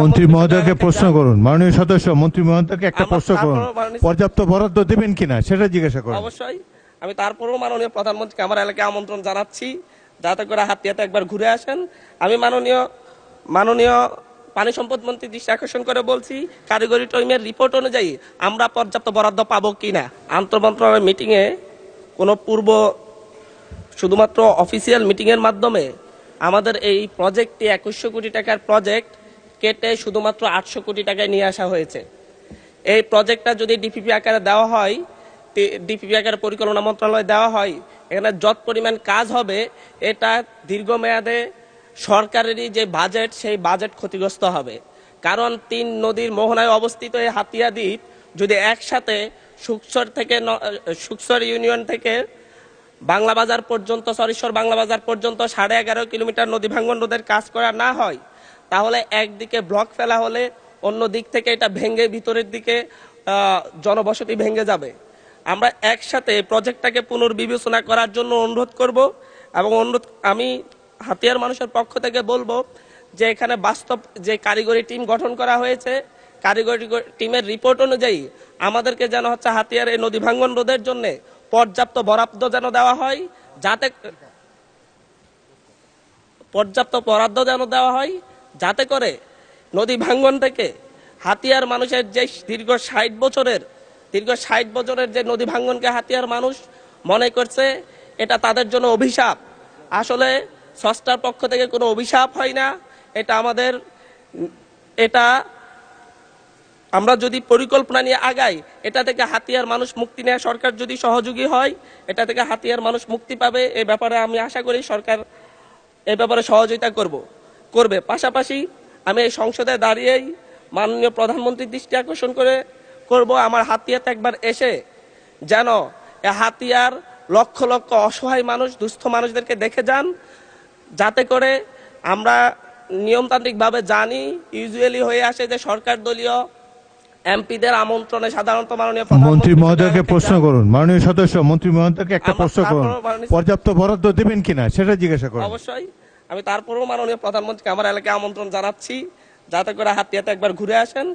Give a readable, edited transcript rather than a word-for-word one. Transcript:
মন্ত্রী মহোদয়কে প্রশ্ন করুন, মাননীয় সদস্য মন্ত্রী মহোদয়কে একটা প্রশ্ন করুন, পর্যাপ্ত বরাদ্দ দেবেন কিনা সেটা জিজ্ঞাসা করুন। অবশ্যই আমি তারপরেও মাননীয় প্রধানমন্ত্রীকে আমার এলাকায় আমন্ত্রণ জানাচ্ছি, যাতে করে হাতিয়াতে একবার ঘুরে আসেন। আমি মাননীয় পানি সম্পদ মন্ত্রী দৃষ্টি আকর্ষণ করে বলছি, কারিগরি টিমের রিপোর্ট অনুযায়ী আমরা পর্যাপ্ত বরাদ্দ পাবো কিনা। আন্তঃমন্ত্রণালয় মিটিংয়ে কোনো শুধুমাত্র অফিসিয়াল মিটিংয়ের মাধ্যমে আমাদের এই প্রজেক্টটি 2100 কোটি টাকার প্রজেক্ট কেটে শুধুমাত্র 800 কোটি টাকায় নিয়ে আসা হয়েছে। এই প্রজেক্টটা যদি ডিপিপি আকারে দেওয়া হয়, ডিপিপি আকারে পরিকল্পনা মন্ত্রণালয়ে দেওয়া হয়, এখানে যত পরিমাণ কাজ হবে এটা দীর্ঘমেয়াদে সরকারেরই যে বাজেট সেই বাজেট ক্ষতিগ্রস্ত হবে। কারণ 3 নদীর মোহনায় অবস্থিত এই হাতিয়া দ্বীপ যদি একসাথে সুকসর ইউনিয়ন থেকে বাংলা বাজার পর্যন্ত সরিশ্বর বাংলা বাজার পর্যন্ত 11.5 কিলোমিটার নদী ভাঙ্গন রোধের কাজ করা না হয়, তাহলে একদিকে ব্লক ফেলা হলে অন্য দিক থেকে এটা ভেঙে ভিতরের দিকে জনবসতি ভেঙে যাবে। আমরা একসাথে প্রজেক্টটাকে পুনর্বিবেচনা করার জন্য অনুরোধ করব এবং আমি হাতিয়ার মানুষের পক্ষ থেকে বলবো যে এখানে বাস্তব যে কারিগরি টিম গঠন করা হয়েছে, কারিগরি টিমের রিপোর্ট অনুযায়ী আমাদেরকে যেন হাতিয়ার এই নদী ভাঙ্গন রোধের জন্য পর্যাপ্ত বরাদ্দ যেন দেওয়া হয়, যাতে করে নদী ভাঙ্গন থেকে হাতিয়ার মানুষের যে দীর্ঘ 60 বছরের যে নদী ভাঙ্গনকে হাতিয়ার মানুষ মনে করছে এটা তাদের জন্য অভিশাপ। আসলে স্রষ্টার পক্ষ থেকে কোনো অভিশাপ হয় না, এটা আমরা যদি পরিকল্পনা নিয়ে আগাই, এটা থেকে হাতিয়ার মানুষ মুক্তি নেয়। সরকার যদি সহযোগী হয়, এটা থেকে হাতিয়ার মানুষ মুক্তি পাবে। এই ব্যাপারে আমি আশা করি সরকার এই ব্যাপারে সহযোগিতা করবে। পাশাপাশি আমি এই সংসদে দাঁড়িয়েই মাননীয় প্রধানমন্ত্রীর দৃষ্টি আকর্ষণ করব আমার হাতিয়াতে একবার এসে যেন হাতিয়ার লক্ষ লক্ষ অসহায় মানুষ, দুস্থ মানুষদেরকে দেখে যান, যাতে করে আমরা নিয়মতান্ত্রিকভাবে জানি ইউজুয়ালি হয়ে আসে যে সরকার দলীয় এমপিদের আমন্ত্রণে সাধারণত মাননীয় মন্ত্রী মহোদয়কে প্রশ্ন করুন, মাননীয় সদস্য মন্ত্রী মহোদয়কে একটা প্রশ্ন করুন, পর্যাপ্ত বরাদ্দ দেবেন কিনা সেটা জিজ্ঞাসা করুন। অবশ্যই আমি তারপরেও মাননীয় প্রধানমন্ত্রীকে আমার এলাকায় আমন্ত্রণ জানাচ্ছি, যাতে করে হাতিয়াতে একবার ঘুরে আসেন।